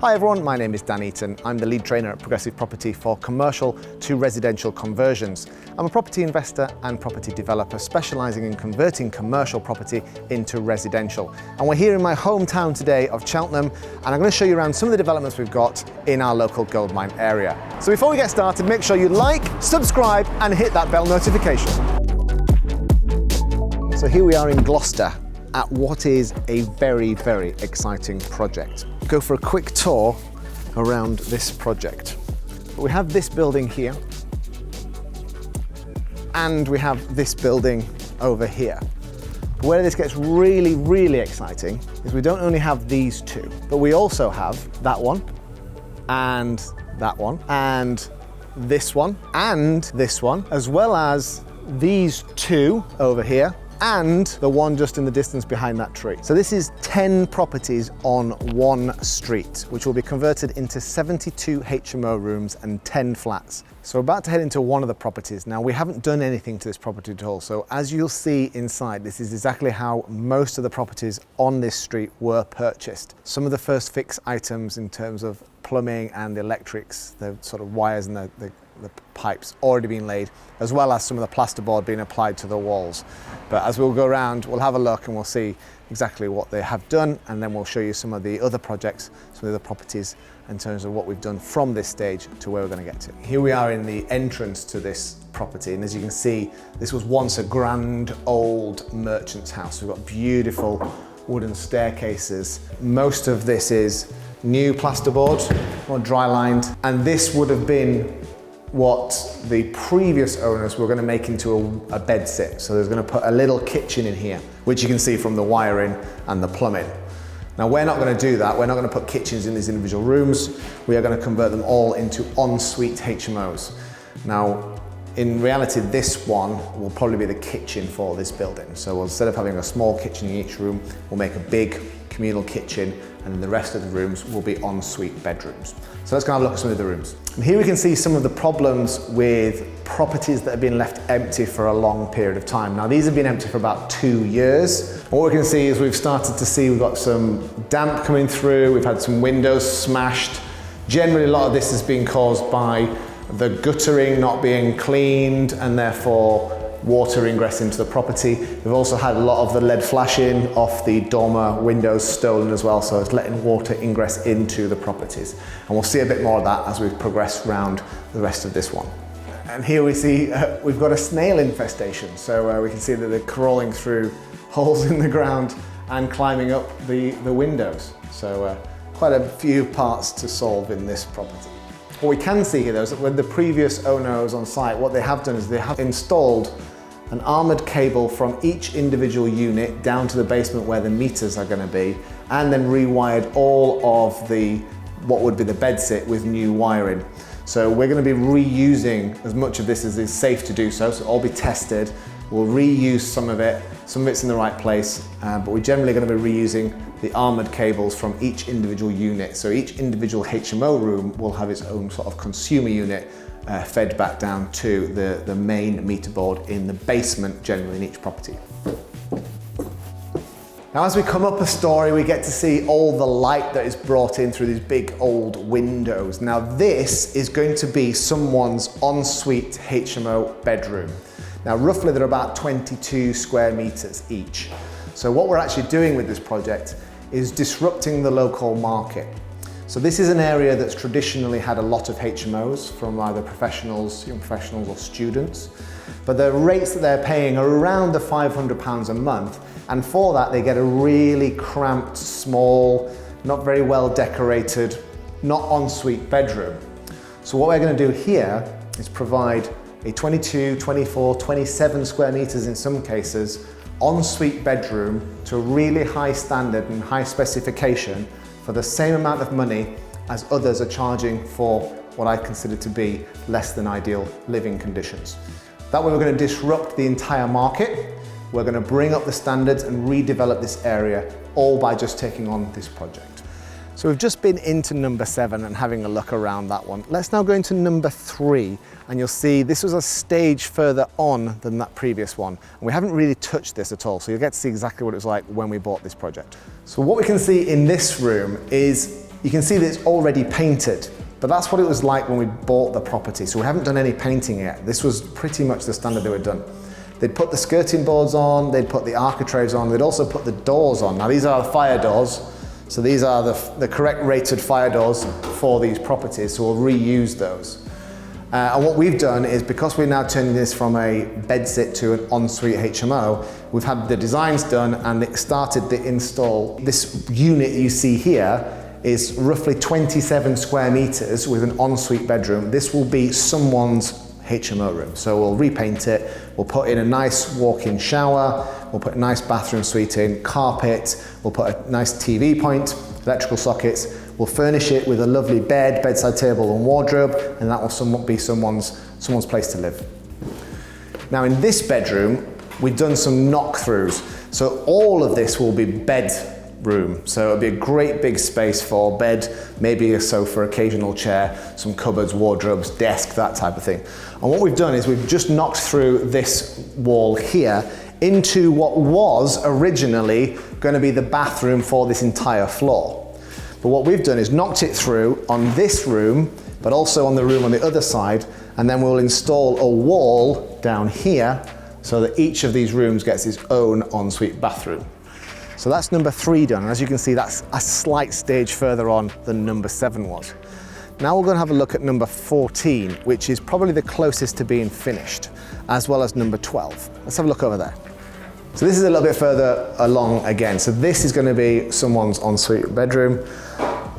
Hi everyone, my name is Dan Eaton. I'm the lead trainer at Progressive Property for commercial to residential conversions. I'm a property investor and property developer specialising in converting commercial property into residential. And we're here in my hometown today of Cheltenham, and I'm going to show you around some of the developments we've got in our local goldmine area. So before we get started, make sure you like, subscribe and hit that bell notification. So here we are in Gloucester at what is a very, very exciting project. Go for a quick tour around this project. We have this building here, and we have this building over here. But where this gets really, really exciting is we don't only have these two, but we also have that one, and that one, and this one, as well as these two over here, and the one just in the distance behind that tree. So this is 10 properties on one street, which will be converted into 72 HMO rooms and 10 flats. So we're about to head into one of the properties. Now, we haven't done anything to this property at all, so as you'll see inside, this is exactly how most of the properties on this street were purchased. Some of the first fix items in terms of plumbing and electrics, the sort of wires and the pipes already being laid, as well as some of the plasterboard being applied to the walls. But as we'll go around, we'll have a look and we'll see exactly what they have done, and then we'll show you some of the other projects, some of the other properties in terms of what we've done from this stage to where we're going to get to. Here we are in the entrance to this property, and as you can see, this was once a grand old merchant's house. We've got beautiful wooden staircases. Most of this is new plasterboard or dry lined, and this would have been what the previous owners were going to make into a bed sit. So there's going to put a little kitchen in here, which you can see from the wiring and the plumbing. Now, we're not going to do that. We're not going to put kitchens in these individual rooms. We are going to convert them all into ensuite HMOs. Now, in reality, this one will probably be the kitchen for this building. So instead of having a small kitchen in each room, we'll make a big communal kitchen, and the rest of the rooms will be ensuite bedrooms. So let's go have a look at some of the rooms. And here we can see some of the problems with properties that have been left empty for a long period of time. Now, these have been empty for about 2 years. What we can see is we've started to see we've got some damp coming through, we've had some windows smashed. Generally, a lot of this has been caused by the guttering not being cleaned and therefore water ingress into the property. We've also had a lot of the lead flashing off the dormer windows stolen as well, so it's letting water ingress into the properties. And we'll see a bit more of that as we progress around the rest of this one. And here we see we've got a snail infestation. So we can see that they're crawling through holes in the ground and climbing up the windows. So quite a few parts to solve in this property. What we can see here though is that when the previous owner was on site, what they have done is they have installed an armoured cable from each individual unit down to the basement where the meters are going to be, and then rewired all of what would be the bed sit with new wiring. So we're going to be reusing as much of this as is safe to do so it'll all be tested. We'll reuse some of it's in the right place, but we're generally going to be reusing the armoured cables from each individual unit. So each individual HMO room will have its own sort of consumer unit fed back down to the main meter board in the basement, generally in each property. Now, as we come up a story, we get to see all the light that is brought in through these big old windows. Now, this is going to be someone's ensuite HMO bedroom. Now, roughly they're about 22 square meters each. So what we're actually doing with this project is disrupting the local market. So this is an area that's traditionally had a lot of HMOs from either professionals, young professionals or students, but the rates that they're paying are around the £500 a month, and for that they get a really cramped, small, not very well decorated, not ensuite bedroom. So what we're going to do here is provide a 22, 24, 27 square meters in some cases ensuite bedroom to a really high standard and high specification for the same amount of money as others are charging for what I consider to be less than ideal living conditions. That way we're going to disrupt the entire market. We're going to bring up the standards and redevelop this area, all by just taking on this project. So we've just been into number 7 and having a look around that one. Let's now go into number 3, and you'll see this was a stage further on than that previous one. And we haven't really touched this at all, so you'll get to see exactly what it was like when we bought this project. So what we can see in this room is You can see that it's already painted, but that's what it was like when we bought the property. So we haven't done any painting yet. This was pretty much the standard they were done. They'd put the skirting boards on, they'd put the architraves on, they'd also put the doors on. Now these are the fire doors, so these are the correct rated fire doors for these properties, so we'll reuse those. And what we've done is, because we're now turning this from a bedsit to an ensuite HMO, we've had the designs done and it started the install. This unit you see here is roughly 27 square meters with an ensuite bedroom. This will be someone's HMO room. So we'll repaint it, we'll put in a nice walk-in shower, we'll put a nice bathroom suite in, carpet, we'll put a nice TV point, electrical sockets, we'll furnish it with a lovely bed, bedside table and wardrobe, and that will be someone's place to live. Now in this bedroom, we've done some knock-throughs. So all of this will be bedroom. So it'll be a great big space for bed, maybe a sofa, occasional chair, some cupboards, wardrobes, desk, that type of thing. And what we've done is we've just knocked through this wall here into what was originally going to be the bathroom for this entire floor. But what we've done is knocked it through on this room, but also on the room on the other side, and then we'll install a wall down here so that each of these rooms gets its own ensuite bathroom. So that's number 3 done, and as you can see, that's a slight stage further on than number 7 was. Now we're going to have a look at number 14, which is probably the closest to being finished, as well as number 12. Let's have a look over there. So this is a little bit further along again. So this is going to be someone's ensuite bedroom.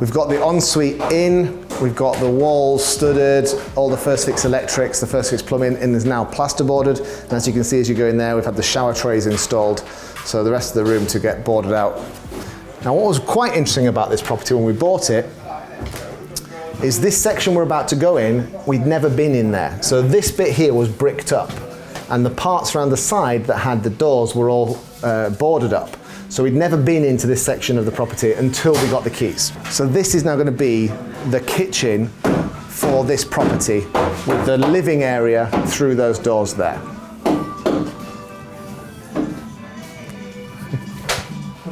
We've got the ensuite in, we've got the walls studded, all the first fix electrics, the first fix plumbing, and is now plasterboarded. And as you can see as you go in there, we've had the shower trays installed, so the rest of the room to get boarded out. Now what was quite interesting about this property when we bought it is this section we're about to go in, we'd never been in there. So this bit here was bricked up, and the parts around the side that had the doors were all boarded up. So we'd never been into this section of the property until we got the keys. So this is now going to be the kitchen for this property with the living area through those doors there.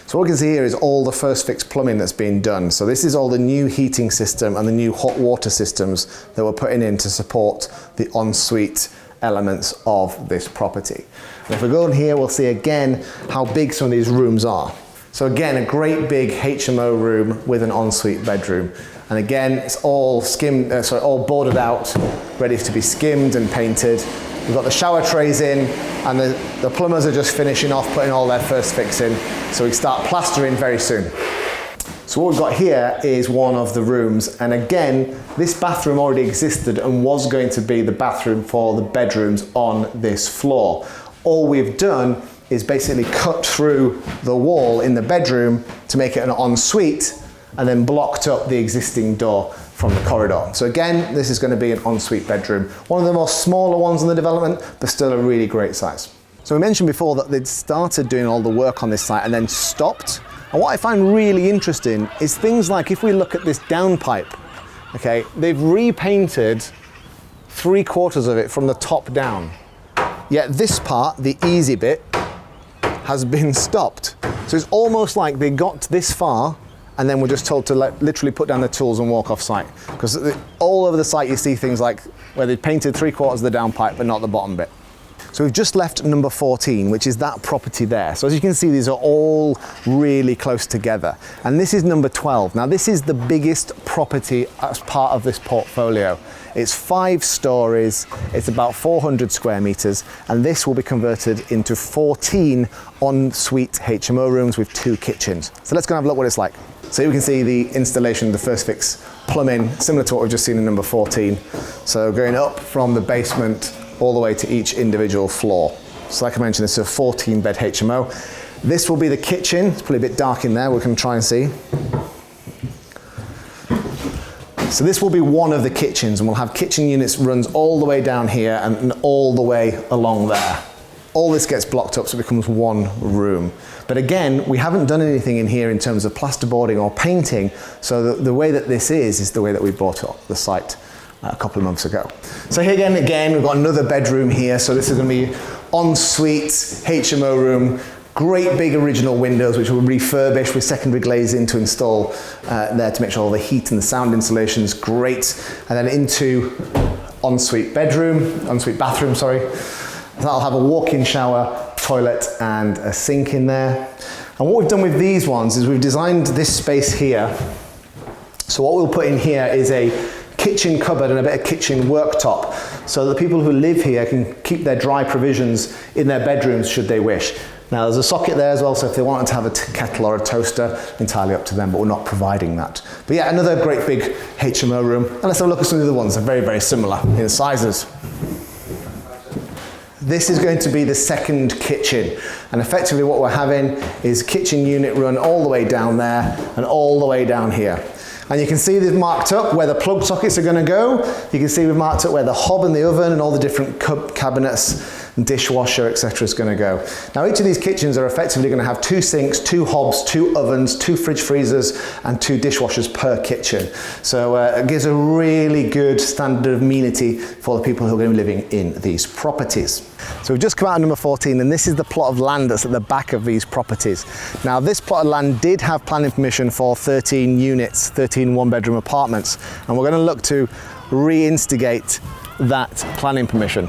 So what we can see here is all the first fix plumbing that's been done. So this is all the new heating system and the new hot water systems that we're putting in to support the ensuite elements of this property. And if we go in here, we'll see again how big some of these rooms are. So again, a great big HMO room with an ensuite bedroom. And again, it's all all boarded out, ready to be skimmed and painted. We've got the shower trays in, and the plumbers are just finishing off putting all their first fix in. So we start plastering very soon. So what we've got here is one of the rooms, and again, this bathroom already existed and was going to be the bathroom for the bedrooms on this floor. All we've done is basically cut through the wall in the bedroom to make it an ensuite, and then blocked up the existing door from the corridor. So again, this is going to be an ensuite bedroom. One of the more smaller ones in the development, but still a really great size. So we mentioned before that they'd started doing all the work on this site and then stopped. And what I find really interesting is things like, if we look at this downpipe, okay, they've repainted 3/4 of it from the top down. Yet this part, the easy bit, has been stopped. So it's almost like they got this far and then we're just told to literally put down the tools and walk off site. Because all over the site you see things like where they painted 3/4 of the downpipe but not the bottom bit. So we've just left number 14, which is that property there. So as you can see, these are all really close together. And this is number 12. Now this is the biggest property as part of this portfolio. It's 5 stories, it's about 400 square meters, and this will be converted into 14 ensuite HMO rooms with 2 kitchens. So let's go and have a look what it's like. So you can see the installation of the first fix plumbing, similar to what we've just seen in number 14. So going up from the basement all the way to each individual floor. So like I mentioned, this is a 14 bed HMO. This will be the kitchen. It's probably a bit dark in there, we can try and see. So this will be one of the kitchens, and we'll have kitchen units runs all the way down here and all the way along there. All this gets blocked up so it becomes one room. But again, we haven't done anything in here in terms of plasterboarding or painting, so the way that this is the way that we bought up the site a couple of months ago. So here again, we've got another bedroom here. So this is going to be ensuite HMO room, Great big original windows which were refurbished with secondary glazing to install there to make sure all the heat and the sound insulation is great. And then into ensuite bathroom, sorry. That'll have a walk-in shower, toilet and a sink in there. And what we've done with these ones is we've designed this space here. So what we'll put in here is a kitchen cupboard and a bit of kitchen worktop, so that the people who live here can keep their dry provisions in their bedrooms should they wish. Now there's a socket there as well, so if they wanted to have a kettle or a toaster, entirely up to them, but we're not providing that. But yeah, another great big HMO room. And let's have a look at some of the other ones. They're very, very similar in sizes. This is going to be the second kitchen, and effectively what we're having is kitchen unit run all the way down there and all the way down here. And you can see they've marked up where the plug sockets are going to go. You can see we've marked up where the hob and the oven and all the different cabinets and dishwasher, etc. is going to go. Now each of these kitchens are effectively going to have 2 sinks, 2 hobs, 2 ovens, 2 fridge freezers and 2 dishwashers per kitchen. So it gives a really good standard of amenity for the people who are going to be living in these properties. So we've just come out of number 14, and this is the plot of land that's at the back of these properties. Now this plot of land did have planning permission for 13 units, 13 one-bedroom apartments, and we're going to look to reinstigate that planning permission.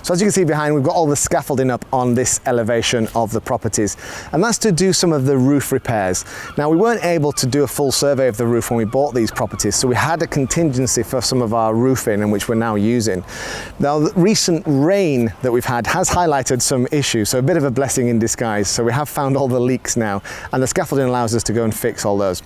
So as you can see behind, we've got all the scaffolding up on this elevation of the properties, and that's to do some of the roof repairs. Now we weren't able to do a full survey of the roof when we bought these properties, so we had a contingency for some of our roofing, and which we're now using. Now the recent rain that we've had has highlighted some issues, so a bit of a blessing in disguise. So we have found all the leaks now, and the scaffolding allows us to go and fix all those.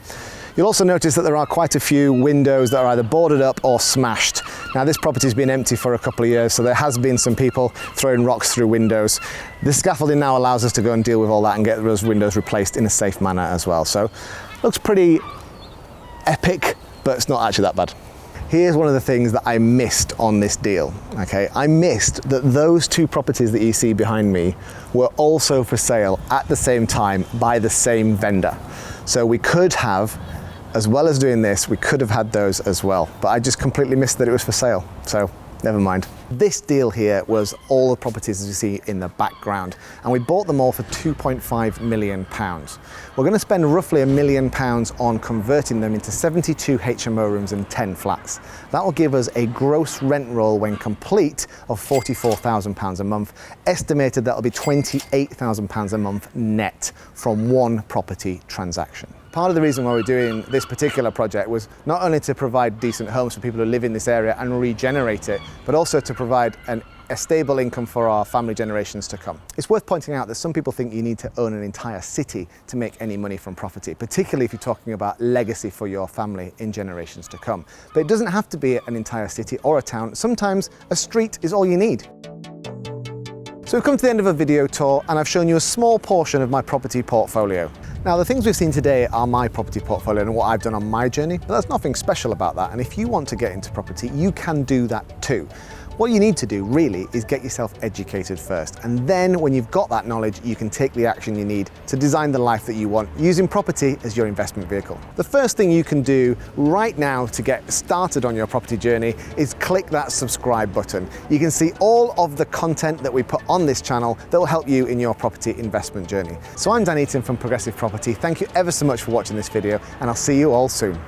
You'll also notice that there are quite a few windows that are either boarded up or smashed. Now this property's been empty for a couple of years, so there has been some people throwing rocks through windows. The scaffolding now allows us to go and deal with all that and get those windows replaced in a safe manner as well. So looks pretty epic, but it's not actually that bad. Here's one of the things that I missed on this deal, okay? I missed that those 2 properties that you see behind me were also for sale at the same time by the same vendor. So we could have, as well as doing this, we could have had those as well, but I just completely missed that it was for sale, so never mind. This deal here was all the properties as you see in the background, and we bought them all for £2.5 million. We're going to spend roughly £1 million on converting them into 72 HMO rooms and 10 flats. That will give us a gross rent roll when complete of £44,000 a month. Estimated that will be £28,000 a month net from one property transaction. Part of the reason why we're doing this particular project was not only to provide decent homes for people who live in this area and regenerate it, but also to provide a stable income for our family generations to come. It's worth pointing out that some people think you need to own an entire city to make any money from property, particularly if you're talking about legacy for your family in generations to come. But it doesn't have to be an entire city or a town. Sometimes a street is all you need. So we've come to the end of a video tour, and I've shown you a small portion of my property portfolio. Now the things we've seen today are my property portfolio and what I've done on my journey, but there's nothing special about that, and if you want to get into property, you can do that too. What you need to do really is get yourself educated first, and then when you've got that knowledge, you can take the action you need to design the life that you want, using property as your investment vehicle. The first thing you can do right now to get started on your property journey is click that subscribe button. You can see all of the content that we put on this channel that will help you in your property investment journey. So I'm Dan Eaton from Progressive Property. Thank you ever so much for watching this video, and I'll see you all soon.